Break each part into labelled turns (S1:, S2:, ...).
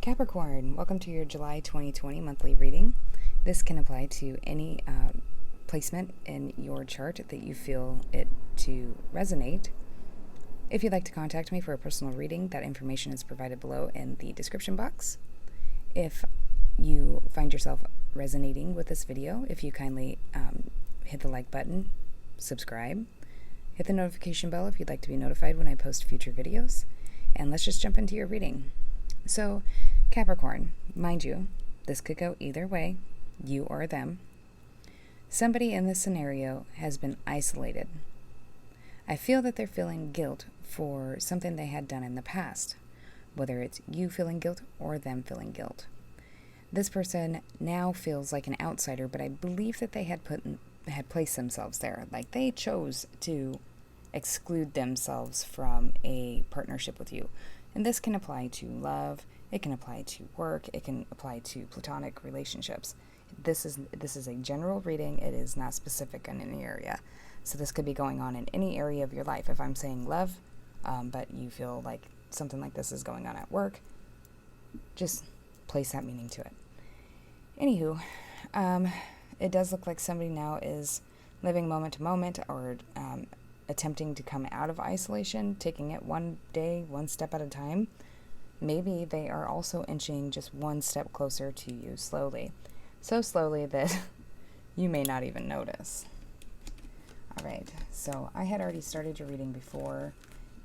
S1: Capricorn, welcome to your July 2020 monthly reading. This can apply to any placement in your chart that you feel it to resonate. If you'd like to contact me for a personal reading, that information is provided below in the description box. If you find yourself resonating with this video, if you kindly hit the like button, subscribe, hit the notification bell if you'd like to be notified when I post future videos, and let's just jump into your reading. So, Capricorn, mind you, this could go either way, you or them. Somebody in this scenario has been isolated. I feel that they're feeling guilt for something they had done in the past, whether it's you feeling guilt or them feeling guilt. This person now feels like an outsider, but I believe that they had placed themselves there. Like they chose to exclude themselves from a partnership with you. And this can apply to love, it can apply to work, it can apply to platonic relationships. This is a general reading, it is not specific in any area. So this could be going on in any area of your life. If I'm saying love, but you feel like something like this is going on at work, just place that meaning to it. Anywho, it does look like somebody now is living moment to moment or attempting to come out of isolation, taking it one day, one step at a time. Maybe they are also inching just one step closer to you slowly. So slowly that you may not even notice. All right, so I had already started your reading before,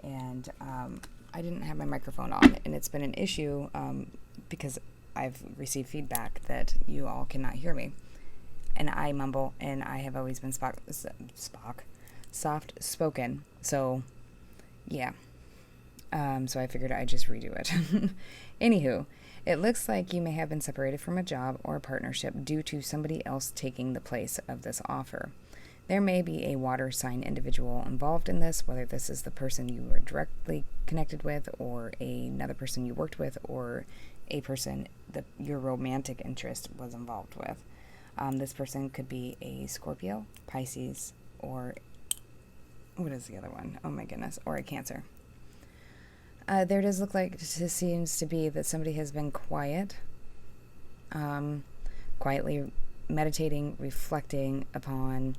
S1: and I didn't have my microphone on, and it's been an issue because I've received feedback that you all cannot hear me. And I mumble, and I have always been soft spoken, so yeah. So I figured I'd just redo it. Anywho, it looks like you may have been separated from a job or a partnership due to somebody else taking the place of this offer. There may be a water sign individual involved in this, whether this is the person you were directly connected with or another person you worked with or a person that your romantic interest was involved with. This person could be a Scorpio, Pisces, or what is the other one? Oh my goodness, or a Cancer. There does look like it seems to be that somebody has been quietly meditating, reflecting upon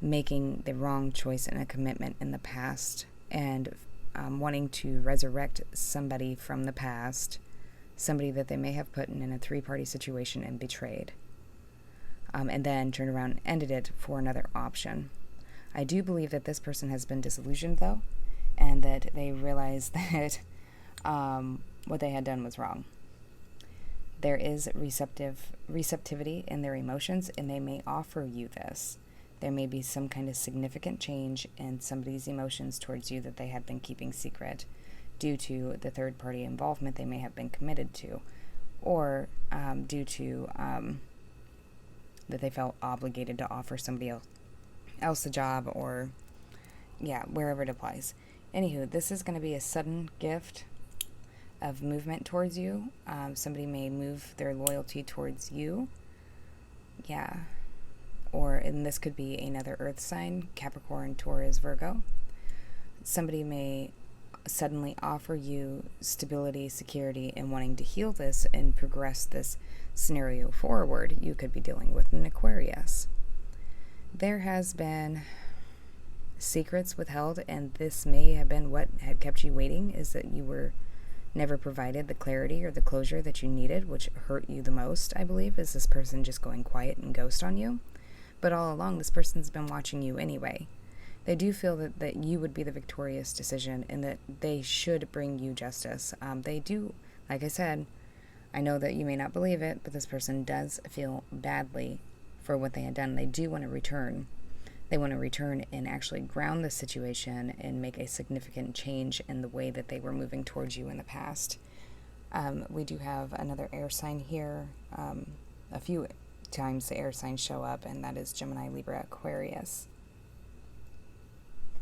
S1: making the wrong choice in a commitment in the past and wanting to resurrect somebody from the past, somebody that they may have put in a three-party situation and betrayed, and then turned around and ended it for another option. I do believe that this person has been disillusioned, though, and that they realized that what they had done was wrong. There is receptivity in their emotions, and they may offer you this. There may be some kind of significant change in somebody's emotions towards you that they had been keeping secret due to the third-party involvement they may have been committed to, or due to that they felt obligated to offer somebody else a job, or wherever it applies. Anywho, this is going to be a sudden gift of movement towards you. Somebody may move their loyalty towards you. And this could be another earth sign, Capricorn, Taurus, Virgo. Somebody may suddenly offer you stability, security, and wanting to heal this and progress this scenario forward. You could be dealing with an Aquarius. There has been secrets withheld, and this may have been what had kept you waiting, is that you were never provided the clarity or the closure that you needed, which hurt you the most, I believe, is this person just going quiet and ghost on you. But all along, this person's been watching you anyway. They do feel that you would be the victorious decision and that they should bring you justice. They do, like I said, I know that you may not believe it, but this person does feel badly for what they had done. They do want to return. They want to return and actually ground the situation and make a significant change in the way that they were moving towards you in the past. We do have another air sign here. A few times the air signs show up, and that is Gemini, Libra, Aquarius.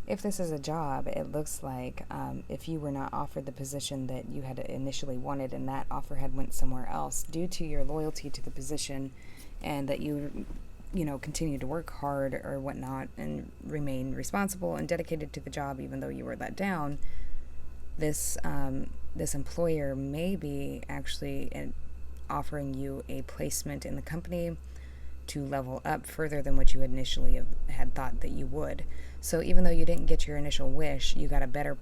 S1: If this is a job, it looks like if you were not offered the position that you had initially wanted and that offer had went somewhere else due to your loyalty to the position and that you continue to work hard or whatnot and remain responsible and dedicated to the job even though you were let down, This employer may be actually offering you a placement in the company to level up further than what you initially had thought that you would. So even though you didn't get your initial wish, you got a better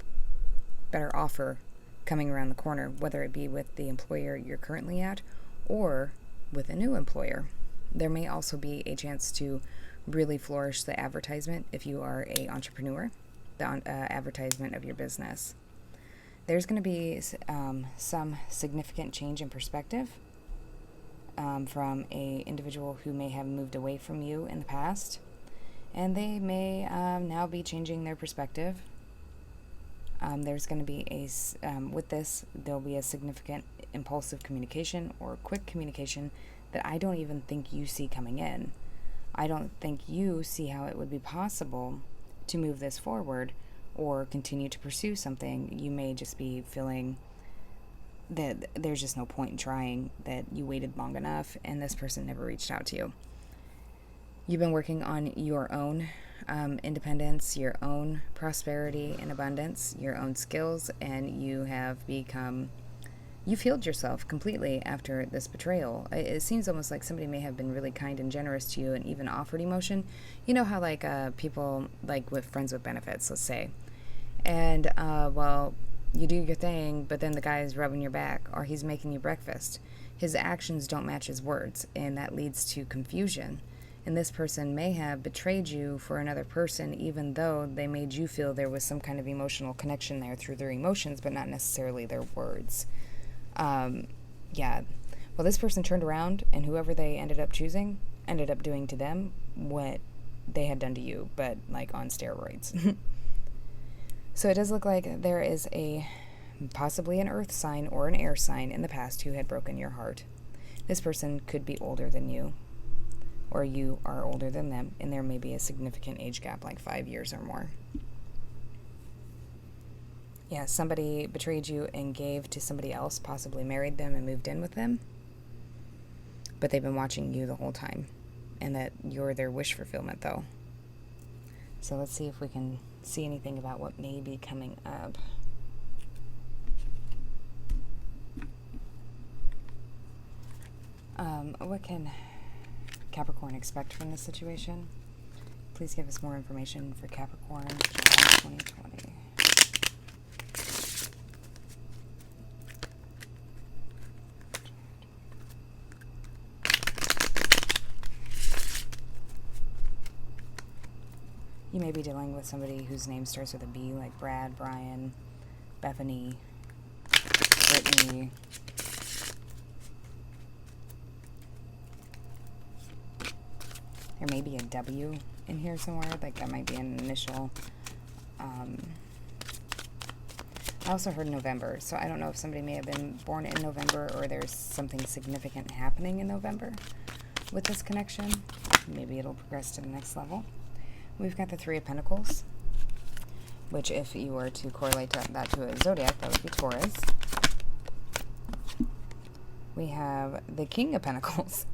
S1: offer coming around the corner, whether it be with the employer you're currently at or with a new employer. There may also be a chance to really flourish the advertisement if you are an entrepreneur, the advertisement of your business. There's going to be some significant change in perspective from a individual who may have moved away from you in the past, and they may now be changing their perspective. There's going to be with this, there'll be a significant impulsive communication or quick communication that I don't even think you see coming in. I don't think you see how it would be possible to move this forward or continue to pursue something. You may just be feeling that there's just no point in trying, that you waited long enough and this person never reached out to you. You've been working on your own independence, your own prosperity and abundance, your own skills, and you healed yourself completely after this betrayal. It seems almost like somebody may have been really kind and generous to you and even offered emotion. You know how people, like with friends with benefits, let's say, and you do your thing, but then the guy is rubbing your back or he's making you breakfast. His actions don't match his words, and that leads to confusion. And this person may have betrayed you for another person, even though they made you feel there was some kind of emotional connection there through their emotions, but not necessarily their words. Well, this person turned around, and whoever they ended up choosing ended up doing to them what they had done to you, but like on steroids. So it does look like there is possibly an earth sign or an air sign in the past who had broken your heart. This person could be older than you, or you are older than them, and there may be a significant age gap, like 5 years or more. Yeah, somebody betrayed you and gave to somebody else, possibly married them and moved in with them, but they've been watching you the whole time, and that you're their wish fulfillment, though. So let's see if we can see anything about what may be coming up. What can Capricorn expect from this situation? Please give us more information for Capricorn, July 2020. You may be dealing with somebody whose name starts with a B, like Brad, Brian, Bethany, Brittany. There may be a W in here somewhere, like that might be an initial. I also heard November, so I don't know if somebody may have been born in November or there's something significant happening in November with this connection. Maybe it'll progress to the next level. We've got the Three of Pentacles, which if you were to correlate that to a zodiac, that would be Taurus. We have the King of Pentacles,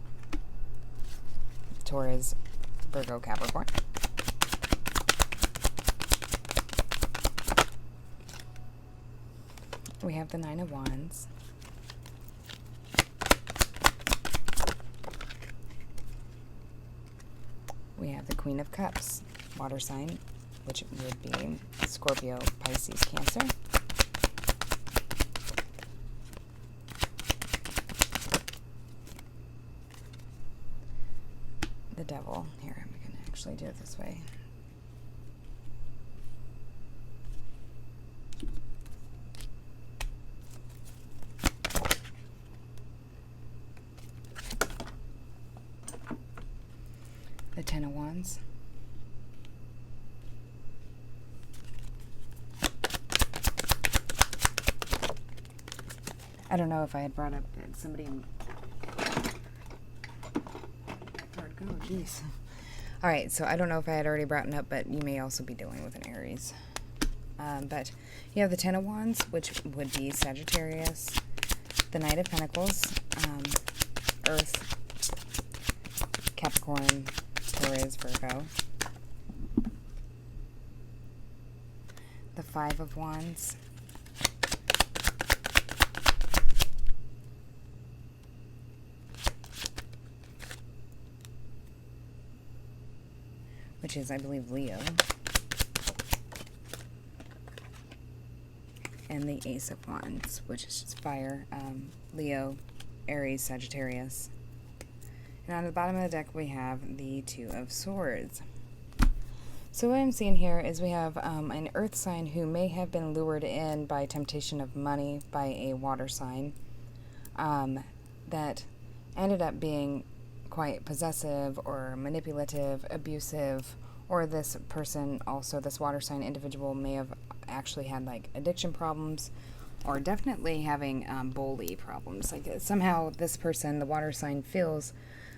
S1: Taurus, Virgo, Capricorn. We have the Nine of Wands. We have the Queen of Cups, water sign, which would be Scorpio, Pisces, Cancer. The Devil. Here, I'm going to actually do it this way. The Ten of Wands. I don't know if I had brought up somebody. Oh, geez. All right, so I don't know if I had already brought it up, but you may also be dealing with an Aries. But you have the Ten of Wands, which would be Sagittarius, the Knight of Pentacles, Earth, Capricorn, Taurus, Virgo. The Five of Wands, which is, I believe, Leo. And the Ace of Wands, which is just fire. Leo, Aries, Sagittarius. And on the bottom of the deck, we have the Two of Swords. So what I'm seeing here is we have an earth sign who may have been lured in by temptation of money by a water sign that ended up being quite possessive or manipulative, abusive, or this person, also this water sign individual, may have actually had like addiction problems or definitely having bully problems. Like somehow this person, the water sign, feels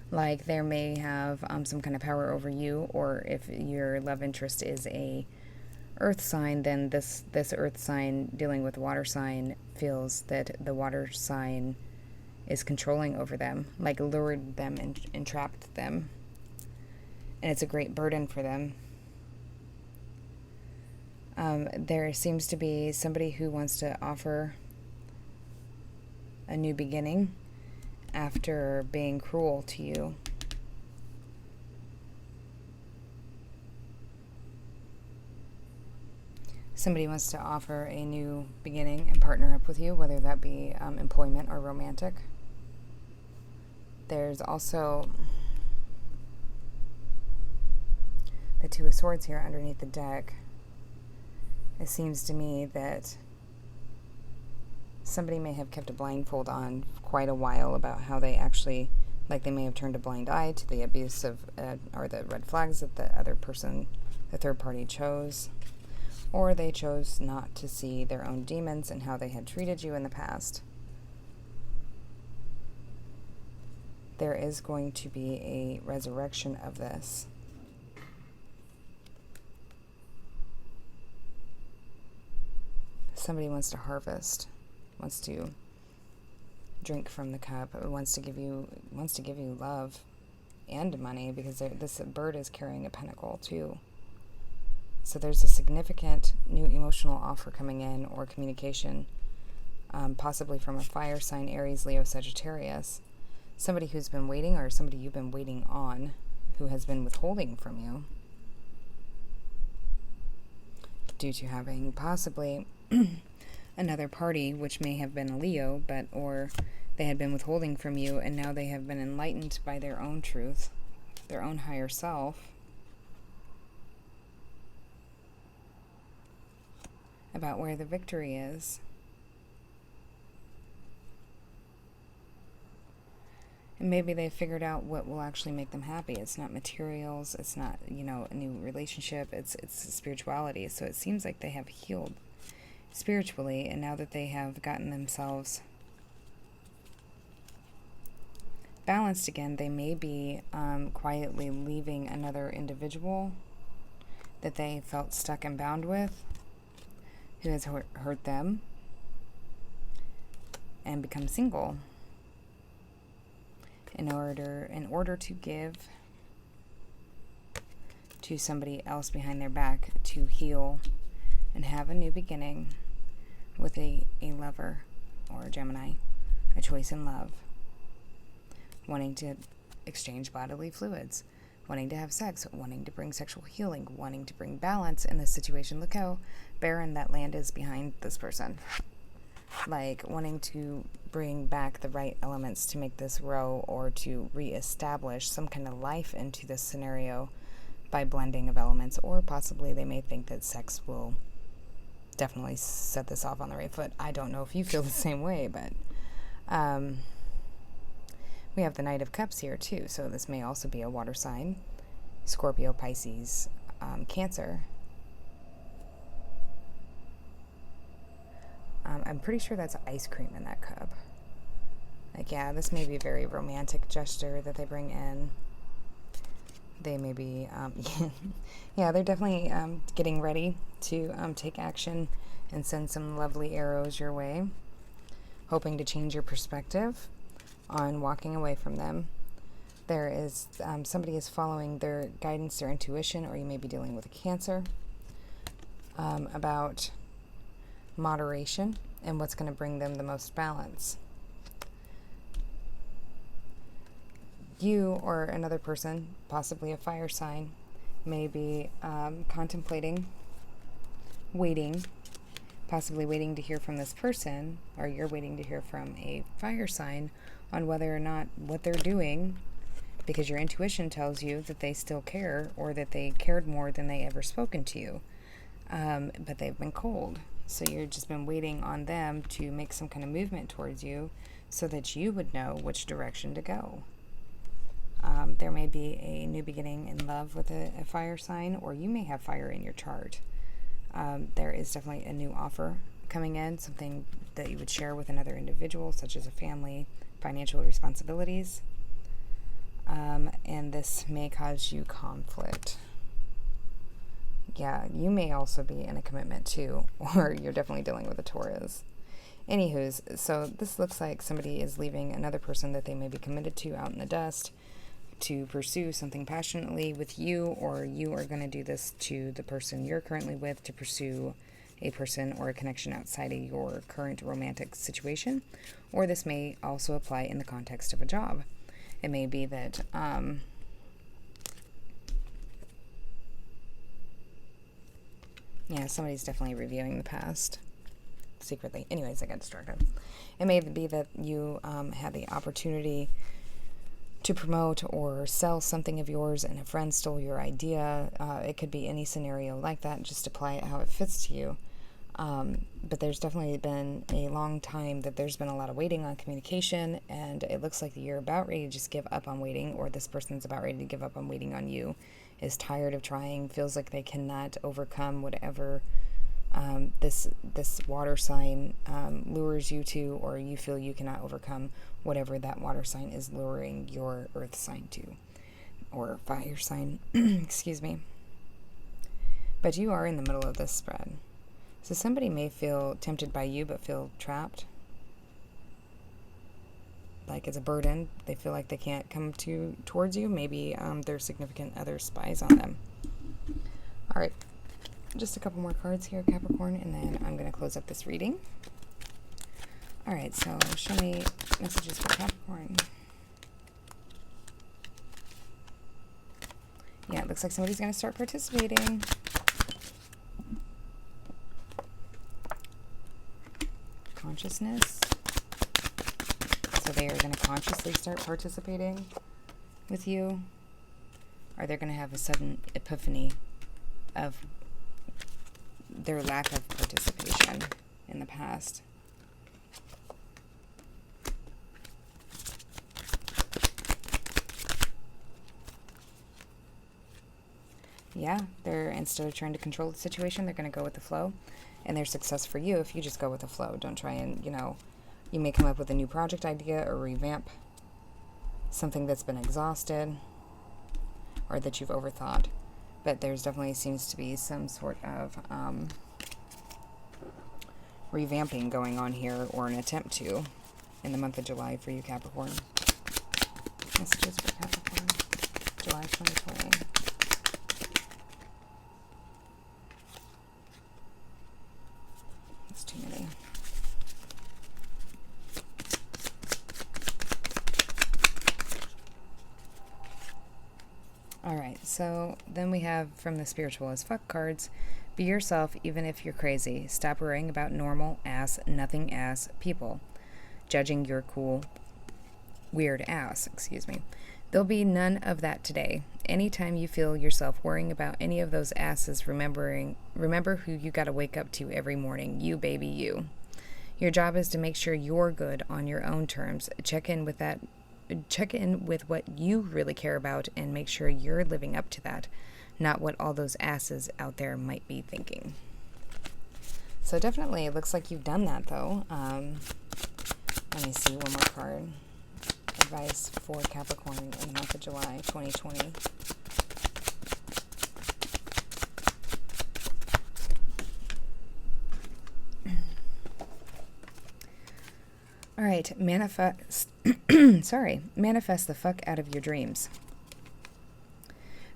S1: like there may have some kind of power over you, or if your love interest is a earth sign, then this earth sign dealing with the water sign feels that the water sign is controlling over them, like lured them and entrapped them, and it's a great burden for them. There seems to be somebody who wants to offer a new beginning after being cruel to you. Somebody wants to offer a new beginning and partner up with you, whether that be employment or romantic. There's also the Two of Swords here underneath the deck. It seems to me that somebody may have kept a blindfold on quite a while about how they actually, like they may have turned a blind eye to the abuse of, or the red flags that the other person, the third party, chose. Or they chose not to see their own demons and how they had treated you in the past. There is going to be a resurrection of this. Somebody wants to harvest, wants to drink from the cup, wants to give you love and money, because this bird is carrying a pentacle too. So there's a significant new emotional offer coming in, or communication, possibly from a fire sign, Aries, Leo, Sagittarius. Somebody who's been waiting, or somebody you've been waiting on, who has been withholding from you due to having possibly another party, which may have been a Leo, or they had been withholding from you, and now they have been enlightened by their own truth, their own higher self, about where the victory is. And maybe they figured out what will actually make them happy. It's not materials, it's not, a new relationship, it's spirituality. So it seems like they have healed spiritually, and now that they have gotten themselves balanced again, they may be quietly leaving another individual that they felt stuck and bound with, who has hurt them, and become single in order to give to somebody else behind their back, to heal and have a new beginning with a lover or a Gemini, a choice in love, wanting to exchange bodily fluids, wanting to have sex, wanting to bring sexual healing, wanting to bring balance in this situation. Look how barren that land is behind this person. Like wanting to bring back the right elements to make this grow, or to reestablish some kind of life into this scenario by blending of elements. Or possibly they may think that sex will definitely set this off on the right foot. I don't know if you feel the same way, but we have the Knight of Cups here too, so this may also be a water sign, Scorpio, Pisces, Cancer. I'm pretty sure that's ice cream in that cup. Like, yeah, this may be a very romantic gesture that they bring in. They may be, yeah, they're definitely getting ready to take action and send some lovely arrows your way, hoping to change your perspective on walking away from them. There is somebody is following their guidance, their intuition, or you may be dealing with a Cancer, about moderation and what's going to bring them the most balance. You or another person, possibly a fire sign, may be contemplating, waiting, possibly waiting to hear from this person, or you're waiting to hear from a fire sign on whether or not what they're doing, because your intuition tells you that they still care, or that they cared more than they ever spoken to you. But they've been cold. So you've just been waiting on them to make some kind of movement towards you so that you would know which direction to go. There may be a new beginning in love with a fire sign, or you may have fire in your chart. There is definitely a new offer coming in, something that you would share with another individual, such as a family, financial responsibilities. And this may cause you conflict. Yeah, you may also be in a commitment too, or you're definitely dealing with a Taurus. Anywho's, so this looks like somebody is leaving another person that they may be committed to out in the dust to pursue something passionately with you, or you are going to do this to the person you're currently with to pursue a person or a connection outside of your current romantic situation. Or this may also apply in the context of a job. It may be that somebody's definitely reviewing the past secretly. Anyways, I got distracted. It may be that you had the opportunity to promote or sell something of yours and a friend stole your idea. It could be any scenario like that. Just apply it how it fits to you. But there's definitely been a long time that there's been a lot of waiting on communication, and it looks like you're about ready to just give up on waiting, or this person's about ready to give up on waiting on you, is tired of trying, feels like they cannot overcome whatever this water sign lures you to, or you feel you cannot overcome whatever that water sign is luring your earth sign to, or fire sign, excuse me. But you are in the middle of this spread. So somebody may feel tempted by you but feel trapped. Like it's a burden. They feel like they can't come towards you. Maybe their significant other spies on them. All right. Just a couple more cards here, Capricorn, and then I'm going to close up this reading. All right, so show me messages for Capricorn. Yeah, it looks like somebody's going to start participating. Consciousness. So they are going to consciously start participating with you. Or they're going to have a sudden epiphany of their lack of participation in the past. Yeah, they're, instead of trying to control the situation, they're going to go with the flow. And there's success for you if you just go with the flow. Don't try and, you may come up with a new project idea or revamp something that's been exhausted or that you've overthought. But there's definitely seems to be some sort of revamping going on here, or an attempt to, in the month of July for you, Capricorn. Messages for Capricorn, July 2020. That's too many. Alright, so then we have from the Spiritual as Fuck cards, be yourself even if you're crazy. Stop worrying about normal ass, nothing ass people. Judging your cool, weird ass, There'll be none of that today. Anytime you feel yourself worrying about any of those asses, remember who you gotta wake up to every morning. You, baby, you. Your job is to make sure you're good on your own terms. Check in with what you really care about and make sure you're living up to that, not what all those asses out there might be thinking. So definitely it looks like you've done that, though. Let me see one more card. Advice for Capricorn in the month of July 2020. All right, manifest the fuck out of your dreams.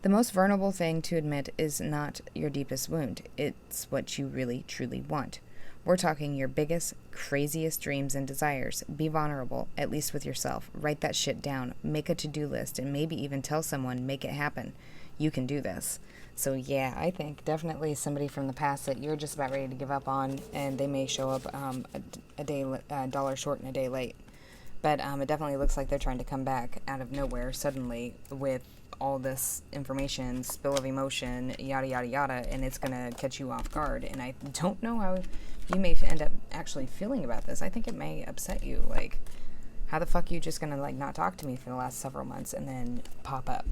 S1: The most vulnerable thing to admit is not your deepest wound. It's what you really, truly want. We're talking your biggest, craziest dreams and desires. Be vulnerable, at least with yourself. Write that shit down. Make a to-do list, and maybe even tell someone, make it happen. You can do this. So yeah, I think definitely somebody from the past that you're just about ready to give up on, and they may show up a dollar short and a day late. But it definitely looks like they're trying to come back out of nowhere suddenly with all this information, spill of emotion, yada, yada, yada, and it's going to catch you off guard. And I don't know how you may end up actually feeling about this. I think it may upset you. Like, how the fuck are you just going to, like, not talk to me for the last several months and then pop up?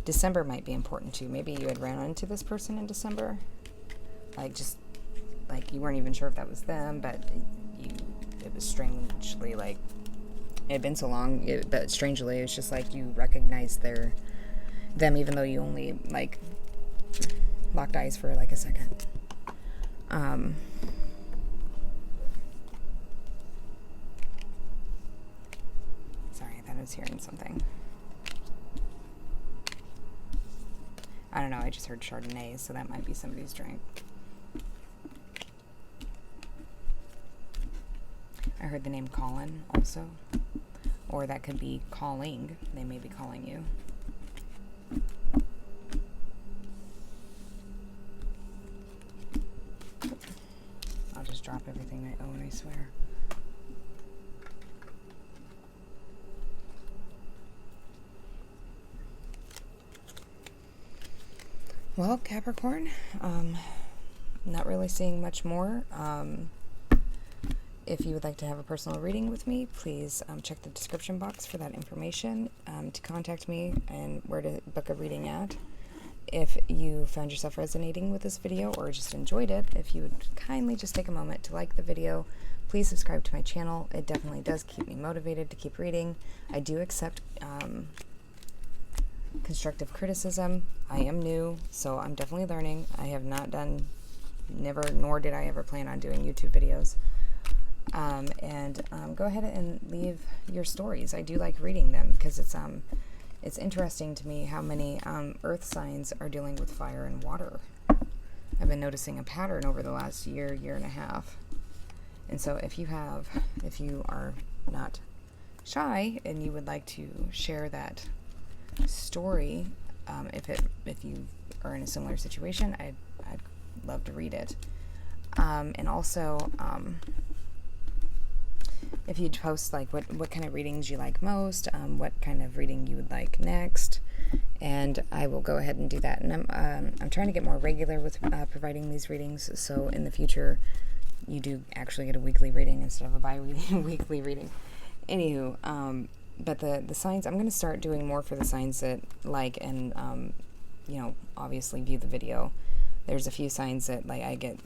S1: December might be important, too. Maybe you had ran into this person in December. Like, just, like, you weren't even sure if that was them, but it was strangely, like, it had been so long, but strangely, it was just like you recognized them, even though you only, like, locked eyes for, like, a second. Sorry, I thought I was hearing something. I don't know, I just heard Chardonnay, so that might be somebody's drink. I heard the name Colin, also. Or that could be calling. They may be calling you. I'll just drop everything I own, I swear. Well, Capricorn, not really seeing much more. If you would like to have a personal reading with me, please check the description box for that information to contact me and where to book a reading at. If you found yourself resonating with this video or just enjoyed it, if you would kindly just take a moment to like the video, please subscribe to my channel. It definitely does keep me motivated to keep reading. I do accept constructive criticism. I am new, so I'm definitely learning. I have not done, nor did I ever plan on doing YouTube videos. Go ahead and leave your stories. I do like reading them because it's interesting to me how many earth signs are dealing with fire and water. I've been noticing a pattern over the last year and a half. And so if you are not shy and you would like to share that story, if you are in a similar situation, I'd love to read it. And also, if you'd post like what kind of readings you like most, what kind of reading you would like next, and I will go ahead and do that. And I'm trying to get more regular with providing these readings, so in the future you do actually get a weekly reading instead of a bi-weekly reading. Anywho, but the signs, I'm going to start doing more for the signs that like and obviously view the video. There's a few signs that like I get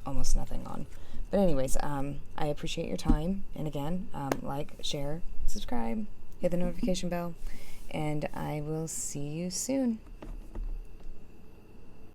S1: almost nothing on. But anyways, I appreciate your time. And again, like, share, subscribe, hit the notification bell, and I will see you soon.